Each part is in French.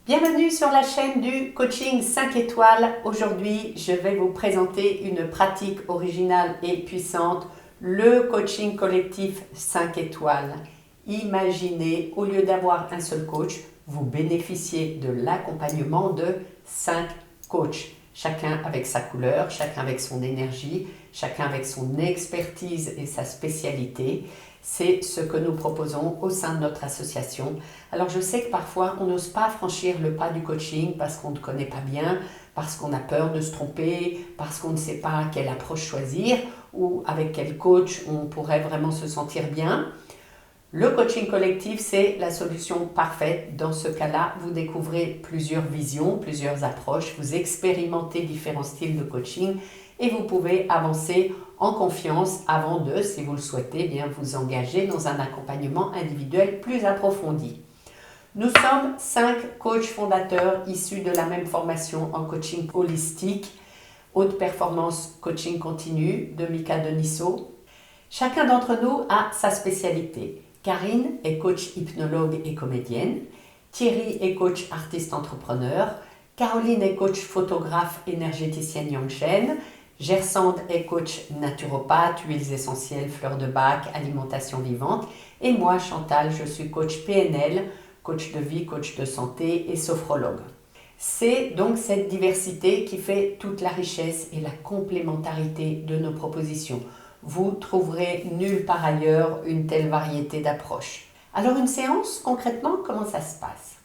Bienvenue sur la chaîne du coaching 5 étoiles. Aujourd'hui, je vais vous présenter une pratique originale et puissante, le coaching collectif 5 étoiles. Imaginez, au lieu d'avoir un seul coach, vous bénéficiez de l'accompagnement de 5 coachs. Chacun avec sa couleur, chacun avec son énergie, chacun avec son expertise et sa spécialité. C'est ce que nous proposons au sein de notre association. Alors je sais que parfois on n'ose pas franchir le pas du coaching parce qu'on ne connaît pas bien, parce qu'on a peur de se tromper, parce qu'on ne sait pas quelle approche choisir ou avec quel coach on pourrait vraiment se sentir bien. Le coaching collectif, c'est la solution parfaite. Dans ce cas-là, vous découvrez plusieurs visions, plusieurs approches, vous expérimentez différents styles de coaching et vous pouvez avancer en confiance avant de, si vous le souhaitez, bien vous engager dans un accompagnement individuel plus approfondi. Nous sommes 5 coachs fondateurs issus de la même formation en coaching holistique, haute performance coaching continu de Mika Denisso. Chacun d'entre nous a sa spécialité. Karine est coach hypnologue et comédienne. Thierry est coach artiste entrepreneur. Caroline est coach photographe énergéticienne Yang Shen. Gersande est coach naturopathe, huiles essentielles, fleurs de bac, alimentation vivante. Et moi, Chantal, je suis coach PNL, coach de vie, coach de santé et sophrologue. C'est donc cette diversité qui fait toute la richesse et la complémentarité de nos propositions. Vous trouverez nulle part ailleurs une telle variété d'approches. Alors une séance, concrètement, comment ça se passe?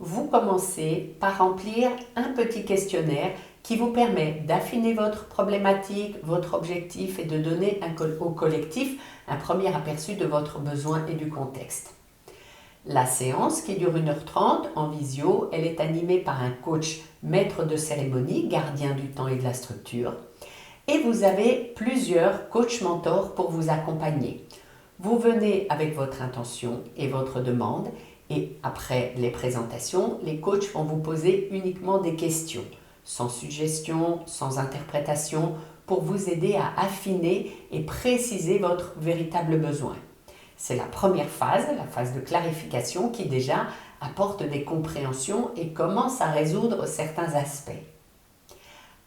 Vous commencez par remplir un petit questionnaire qui vous permet d'affiner votre problématique, votre objectif et de donner au collectif un premier aperçu de votre besoin et du contexte. La séance, qui dure 1h30 en visio, elle est animée par un coach maître de cérémonie, gardien du temps et de la structure. Et vous avez plusieurs coachs mentors pour vous accompagner. Vous venez avec votre intention et votre demande et après les présentations, les coachs vont vous poser uniquement des questions, sans suggestion, sans interprétation, pour vous aider à affiner et préciser votre véritable besoin. C'est la première phase, la phase de clarification, qui déjà apporte des compréhensions et commence à résoudre certains aspects.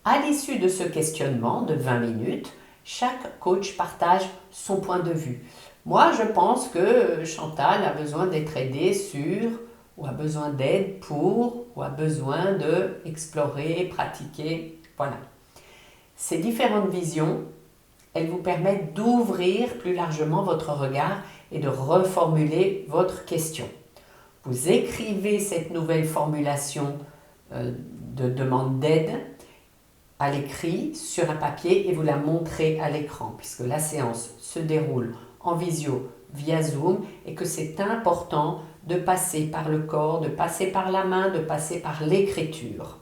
À l'issue de ce questionnement de 20 minutes, chaque coach partage son point de vue. Moi, je pense que Chantal a besoin d'être aidée sur, ou a besoin d'aide pour, ou a besoin d'explorer, pratiquer. Voilà. Ces différentes visions, elles vous permettent d'ouvrir plus largement votre regard et de reformuler votre question. Vous écrivez cette nouvelle formulation de demande d'aide à l'écrit sur un papier et vous la montrez à l'écran puisque la séance se déroule en visio via Zoom et que c'est important de passer par le corps, de passer par la main, de passer par l'écriture.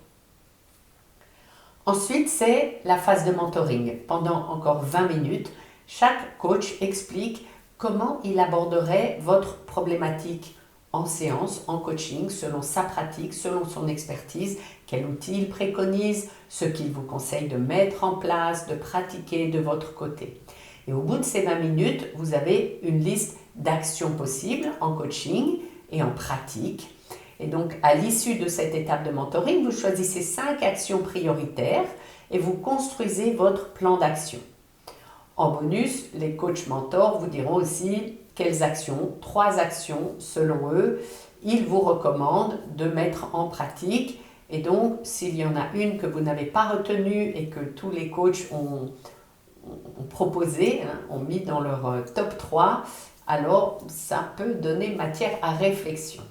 Ensuite, c'est la phase de mentoring. Pendant encore 20 minutes, chaque coach explique comment il aborderait votre problématique en séance, en coaching, selon sa pratique, selon son expertise, quel outil il préconise, ce qu'il vous conseille de mettre en place, de pratiquer de votre côté. Et au bout de ces 20 minutes, vous avez une liste d'actions possibles en coaching et en pratique. Et donc, à l'issue de cette étape de mentoring, vous choisissez 5 actions prioritaires et vous construisez votre plan d'action. En bonus, les coachs mentors vous diront aussi quelles actions, 3 actions selon eux, ils vous recommandent de mettre en pratique. Et donc, s'il y en a une que vous n'avez pas retenue et que tous les coachs ont proposé, ont mis dans leur top 3, alors ça peut donner matière à réflexion.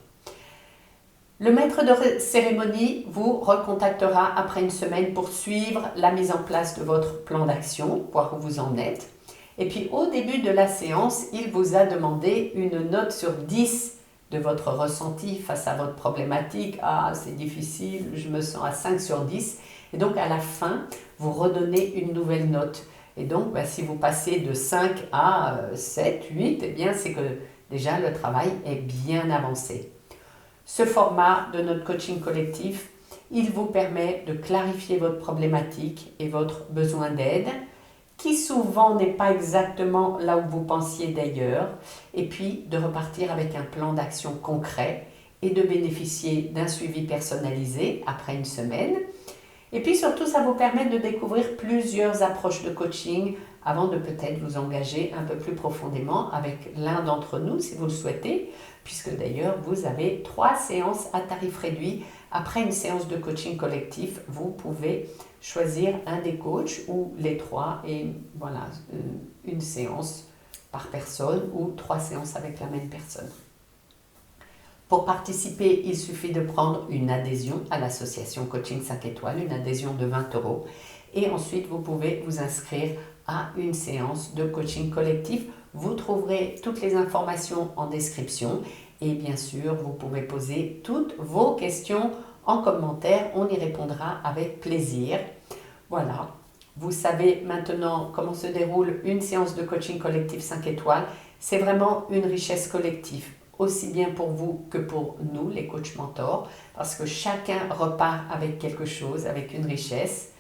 Le maître de cérémonie vous recontactera après une semaine pour suivre la mise en place de votre plan d'action, voir où vous en êtes. Et puis au début de la séance, il vous a demandé une note sur 10 de votre ressenti face à votre problématique. Ah, c'est difficile, je me sens à 5 sur 10. Et donc à la fin, vous redonnez une nouvelle note. Et donc, si vous passez de 5 à 7, 8, eh bien c'est que déjà le travail est bien avancé. Ce format de notre coaching collectif, il vous permet de clarifier votre problématique et votre besoin d'aide, qui souvent n'est pas exactement là où vous pensiez d'ailleurs, et puis de repartir avec un plan d'action concret et de bénéficier d'un suivi personnalisé après une semaine. Et puis surtout, ça vous permet de découvrir plusieurs approches de coaching avant de peut-être vous engager un peu plus profondément avec l'un d'entre nous si vous le souhaitez, puisque d'ailleurs vous avez 3 séances à tarif réduit. Après une séance de coaching collectif, vous pouvez choisir un des coachs ou les 3 et voilà, une séance par personne ou 3 séances avec la même personne. Pour participer, il suffit de prendre une adhésion à l'association Coaching 5 étoiles, une adhésion de 20 €. Et ensuite, vous pouvez vous inscrire à une séance de coaching collectif. Vous trouverez toutes les informations en description. Et bien sûr, vous pouvez poser toutes vos questions en commentaire. On y répondra avec plaisir. Voilà, vous savez maintenant comment se déroule une séance de coaching collectif 5 étoiles. C'est vraiment une richesse collective, aussi bien pour vous que pour nous, les coachs mentors, parce que chacun repart avec quelque chose, avec une richesse.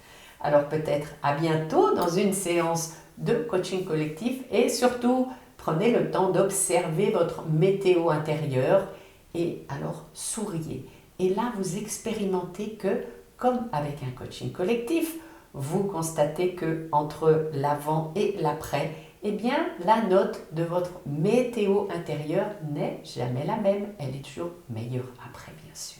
Alors peut-être à bientôt dans une séance de coaching collectif et surtout, prenez le temps d'observer votre météo intérieure et alors souriez. Et là, vous expérimentez que, comme avec un coaching collectif, vous constatez que entre l'avant et l'après, eh bien, la note de votre météo intérieure n'est jamais la même. Elle est toujours meilleure après, bien sûr.